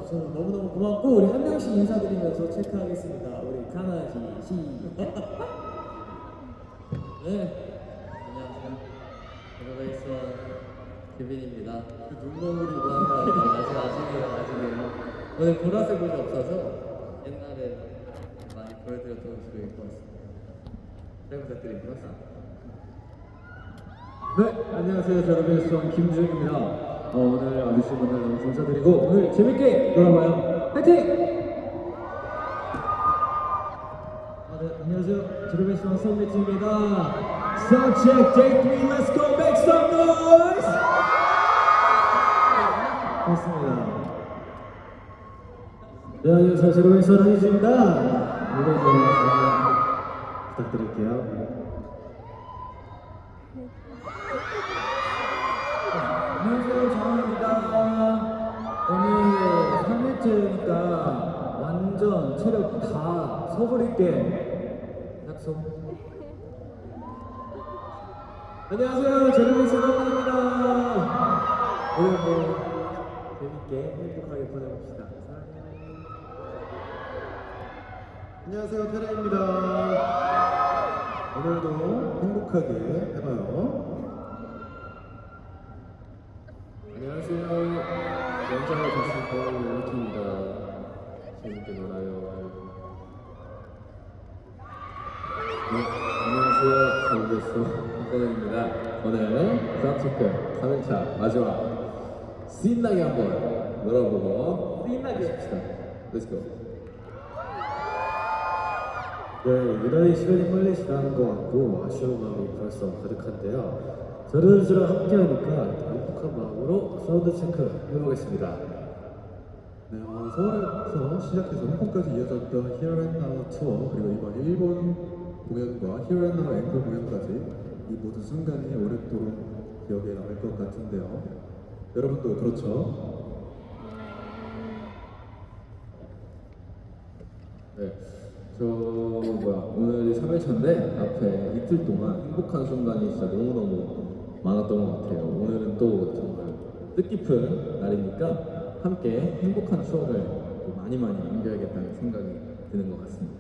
저는 너무너무 고맙고 우리 한 명씩 인사드리면서 체크하겠습니다. 우리 강아지 시작. 네, 안녕하세요. 여러베이스 규빈입니다. 눈꺼풀이 아직이에요. 오늘 보라색 옷이 없어서 옛날에 많이 보여드렸던 옷으로 입고 왔습니다. 잘 부탁드립니다. 네, 안녕하세요. 여러베이스 김주영입니다. 오늘 와주신 분들 너무 감사드리고 오늘 재밌게 놀아봐요. 화이팅! 네, 안녕하세요. 제로베이스 선배입니다. Sound check, take 3, let's go, make some noise! 좋습니다. 네, 안녕하세요. 제로베이스 런이즈입니다. 이번에 잘 부탁드릴게요. 안녕하세요, 정원입니다. 오늘 3일째니까 완전 체력 다 써버릴게. 약속. 안녕하세요, 제로베이스 정원입니다. 오늘도 재밌게 행복하게 보내봅시다. 사랑해요. 안녕하세요, 테라입니다. 오늘도 행복하게 해봐요. 안녕하세요. 연장을 갔을 때 연기입니다. 재밌게 놀아요. 네, 안녕하세요. 제로베이스 홍건우입니다. 오늘 사운드체크 3일차 마지막 신나게 한번 놀아보고 신나게 합시다. 렛츠고. 네, 유난히 시간이 빨리 지나는 것 같고 아쉬운 마음이 벌써 가득한데요. 저런저런 함께하니까 행복한 마음으로 사운드 체크 해보겠습니다. 네, 서울에서 시작해서 홍콩까지 이어졌던 Here and Now 투어 그리고 이번 일본 공연과 Here and Now 앵콜 공연까지 이 모든 순간이 오랫도록 기억에 남을 것 같은데요. 여러분도 그렇죠? 네, 오늘이 3일차인데 앞에 이틀 동안 행복한 순간이 진짜 너무너무 많았던 것 같아요. 오늘은 또 정말 뜻깊은 날이니까 함께 행복한 추억을 또 많이 남겨야겠다는 생각이 드는 것 같습니다.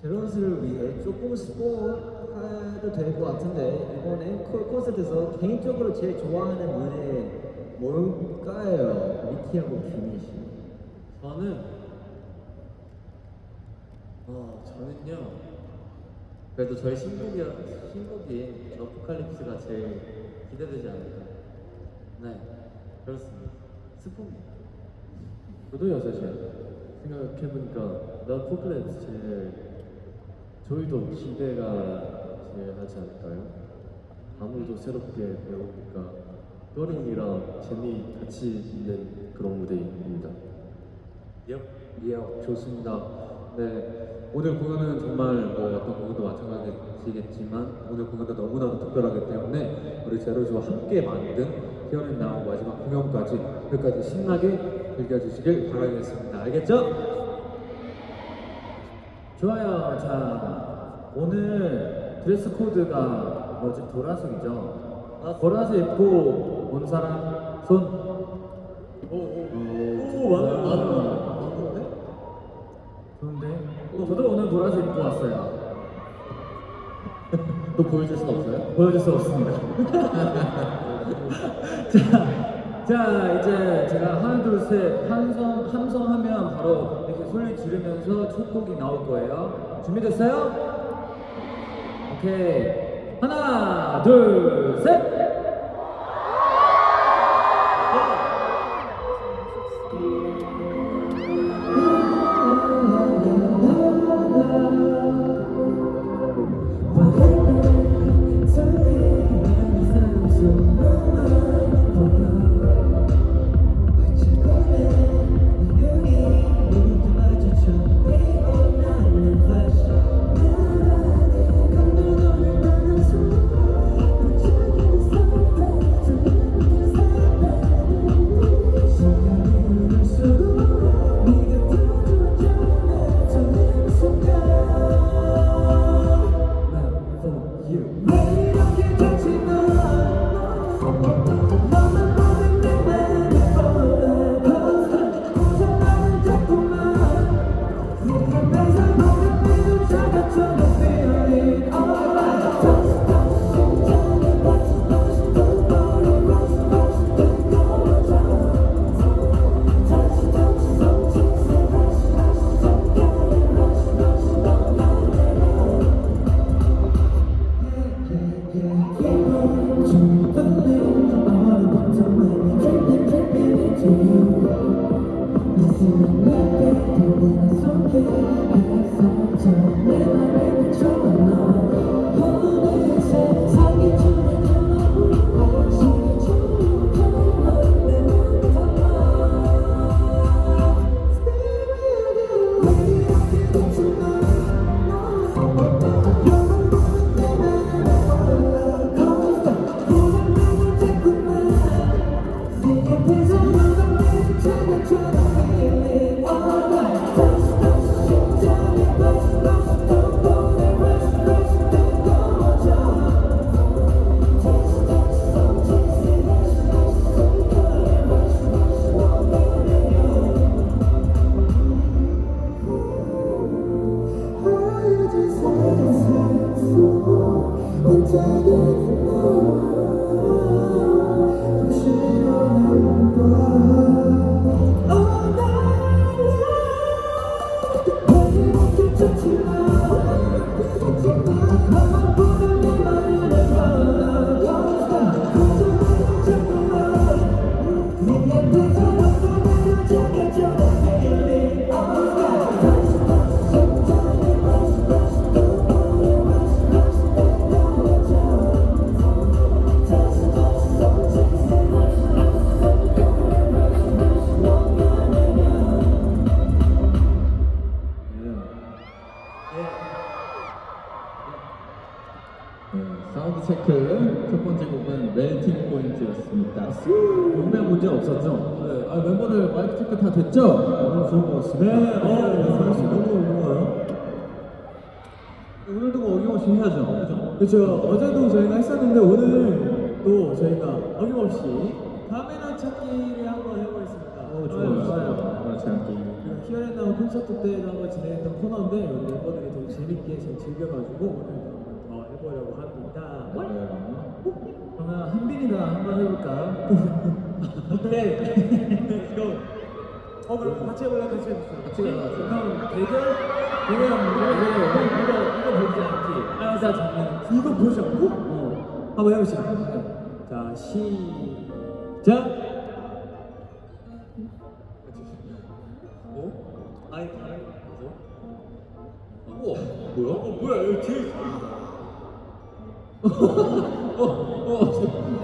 제로스를 위해 조금 스포해도 될 것 같은데 이번 앵콜 콘서트에서 개인적으로 제일 좋아하는 무대 뭘까요? 미키하고 규민 씨. 저는요. 그래도 저희 신곡인 어포칼립스가 제일 기대되지 않을까. 네, 그렇습니다. 스포입니다. 저도요 사실 생각해보니까 어포칼립스 제일 저희도 기대가 제일 하지 않을까요? 아무래도 새롭게 배우니까 또린이랑 제니 같이 있는 그런 무대입니다. 좋습니다. 네, 오늘 공연은 정말 어떤 공연도 마찬가지겠지만 오늘 공연도 너무나도 특별하기 때문에 우리 제로즈와 함께 만든 Here and Now 마지막 공연까지 끝까지 신나게 즐겨주시길 바라겠습니다. 알겠죠? 좋아요. 자, 오늘 드레스 코드가 뭐지? 보라색이죠? 보라색 입고 온 사람 손. 오, 맞네. 좋은데? 저도 오늘 보라색 입고 왔어요. 또 보여줄 순 없어요? 보여줄 수 없습니다. 자, 이제 제가 하나, 둘, 셋 함성하면 바로 이렇게 소리 지르면서 첫 곡이 나올 거예요. 준비됐어요? 오케이. 하나, 둘, 셋! Flash. 네, 사운드 체크 첫 번째 곡은 멜팅 포인트였습니다. 음에 문제 없었죠? 네, 아, 멤버들 마이크 체크 다 됐죠? 너무 좋은 것 같습니다. 너무 좋아요. 오늘도 뭐 어김없이 해야죠. 그죠? 그렇죠. 어제도 저희가 했었는데 오늘도 저희가 어김없이 카메라 찾기를 한번 해보겠습니다. 좋아요. 카메라 찾기. 히어앤나우 콘서트 때도 한번 진행했던 코너인데 우리 멤버들이 되게 재밌게 잘 즐겨가지고 오늘도 한번 더 해보려고 합니다. 그러면 한빈이가 한번 해볼까요? 네. 그럼 같이 해볼래요? 같이 해볼까요? 같이 해볼까요? 그럼 대결 이거 보지 않기. 자, 이거 보지 않고? 한번 해보시죠. 자, 시작. 아니 다른 거 우와, 뭐야? 뭐야 여기 뒤에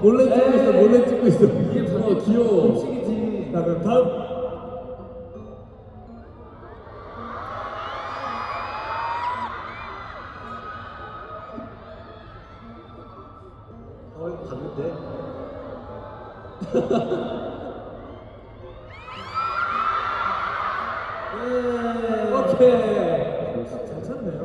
몰래 찍고 있어. 이게 어, 귀여워. 음식이지. 자 그럼 다음. 이거 봤는데. 오케이. 잘 찾네요.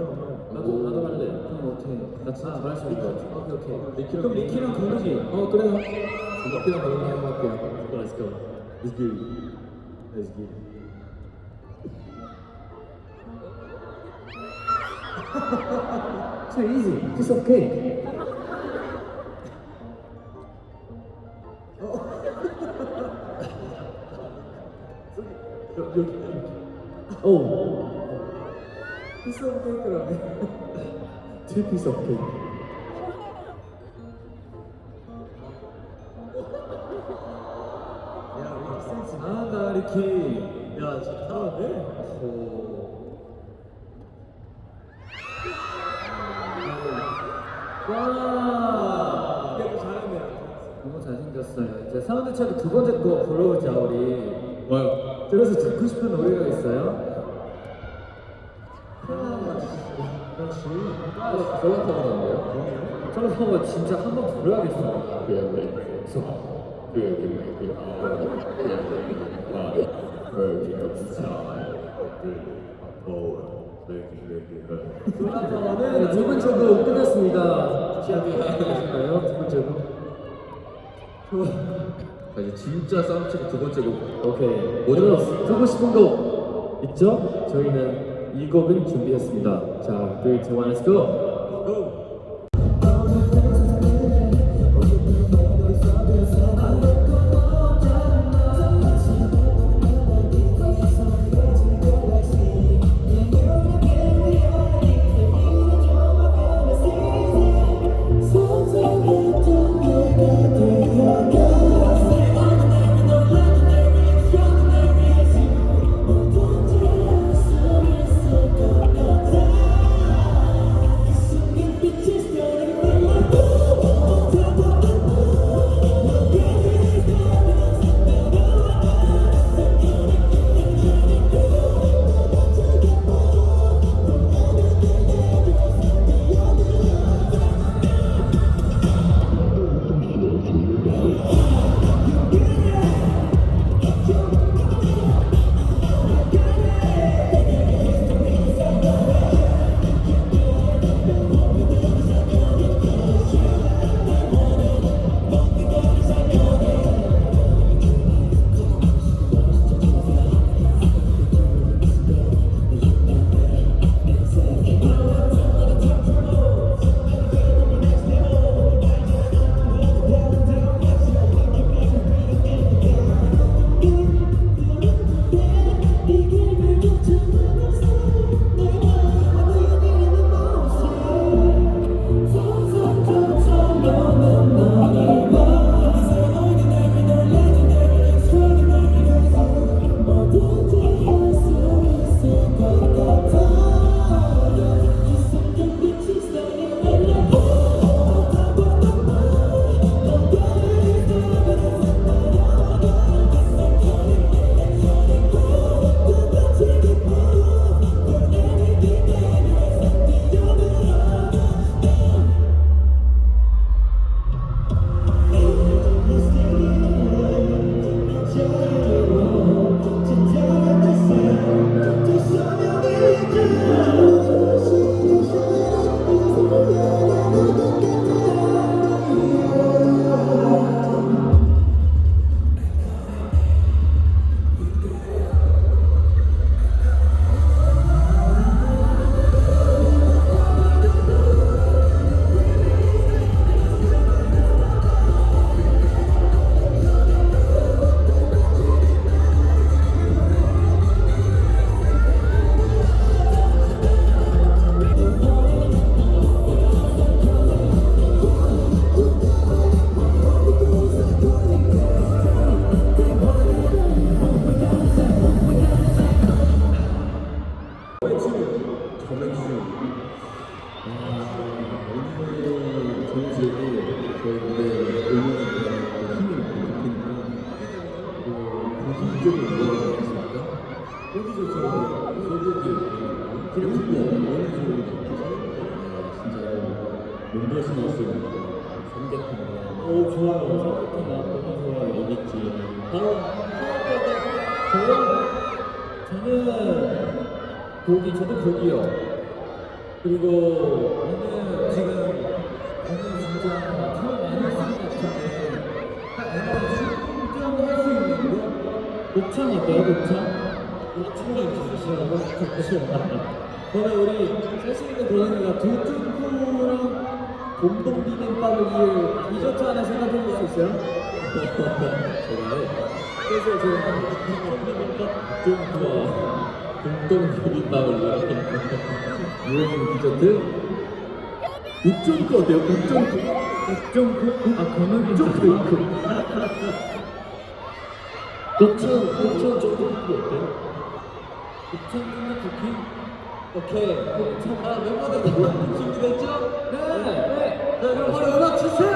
나도 할래. 그럼 어떻게? 나 진짜 잘할 수 있을 것 같아. 오케이. 그럼 리키랑 동욱이. 그래요. 리키랑 동욱이 한번 할게요. Let's go. Let's get it. Let's get it. So easy. Piece of cake. 오. 피스 오브 케이크라네. Two piece of cake. 야, 리키 센스 나간다, 리키. 야, 진짜 잘하네. 와. 야, 잘하네. 너무 잘생겼어요. 이제 사운드 체크 두 번째 거 불러보자 우리. 뭐요? 들어서 듣고 싶은 노래가 있어요? 솔라파가 저거 진짜 한번 불러야겠어요. 솔라파는 두 번째 곡 끝났습니다. 시작하실까요? 두 번째 곡. 자, 이제 진짜 사운드 체크 두 번째 곡. 오케이. 뭐죠? 듣고 싶은 곡 있죠? 저희는 이 곡은 준비했습니다. 자, 3, 2, 1, let's go. 보기 좋죠. 소고기. 그리고 너무 좋은 거. 진짜 몸보신 옷을 삼계탕이랑. 오 좋아요. 삼계탕 너무 좋아요. 여기 있지. 바로 저는 저도 고기요. 그리고 오늘 진짜 참 많이 쓴것 같은데 충전할 수 있는 거 곱창 어때요? 곱창이 있으시라고? 그러면 우리 사실 있는 도현이가 두준코랑 곰동 비빔밥을 이을 디저트 하나 생각해 볼 수 있어요? 그래서 제가 비빔밥 좀 좋아. 공동 비빔밥을 유행 디저트? 국정크 어때요? 국정크? 아 그러면 국정크 곱창 쫀득 쿠키 어때요? 곱창 쫀득 쿠키? 오케이 아 멤버들 다 준비됐죠? 네! 자 그럼 바로 음악 주세요!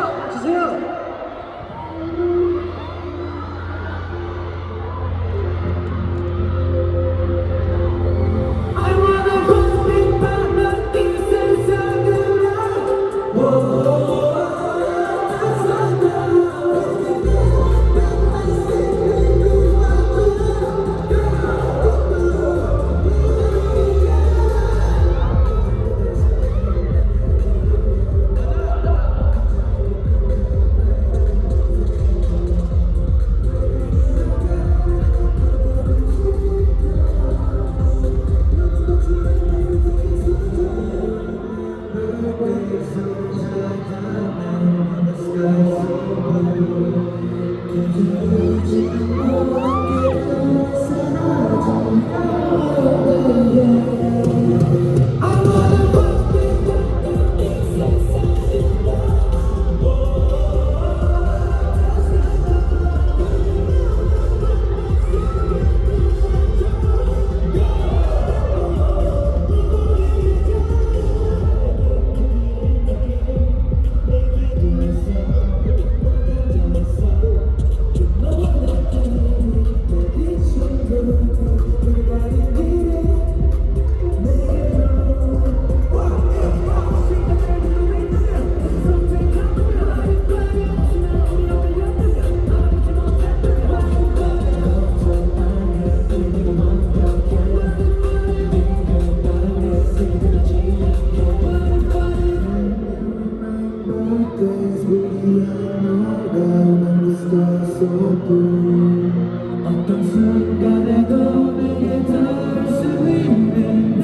어떤 순간에도 내게 닿을 수 있는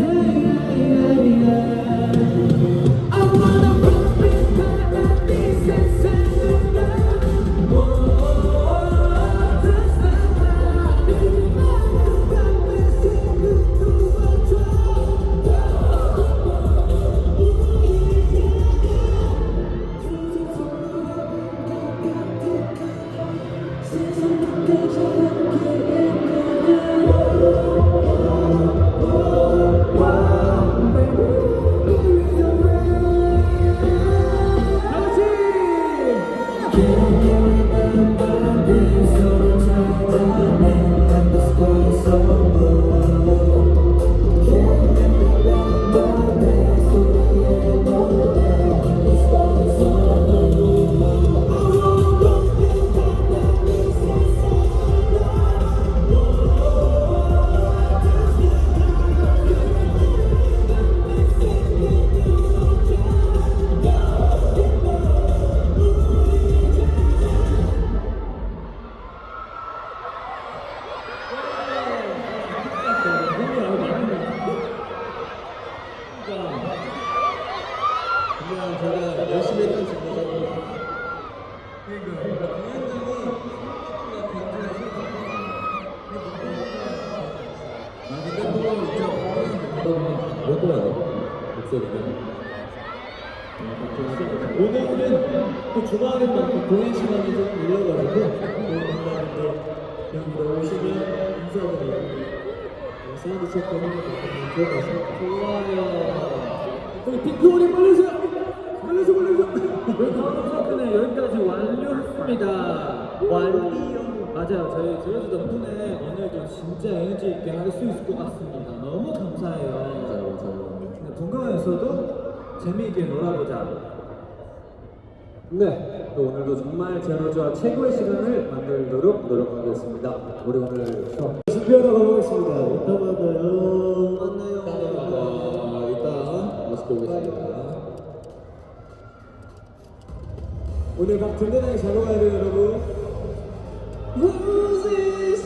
I wanna put me back 이 세상으로 그냥 제가 열심히 했던 친구죠. 그러니까 오늘은 또 주말에 또 공연 시간이 좀 밀려가지고 여러분들 여기 오시면 인사드리고 사운드 체크 하는 거 좋아요. 우리 핑크홀이 빨리세요. 오늘 다음 체크는 여기까지 완료했습니다. 완료. 맞아요. 저희 제로즈 덕분에 오늘도 진짜 에너지 있게 할 수 있을 것 같습니다. 너무 감사해요. 맞아요. 동경에서도 재미있게 놀아보자. 네, 또 오늘도 정말 제로즈와 최고의 시간을 만들도록 노력하겠습니다. 우리 오늘 수업 준비하러 가보겠습니다. 이따 만나요. 만나요. 이따 맛있게 오겠습니다. 오늘 밤 든든하게 자고 가야 돼요, 여러분. Roses.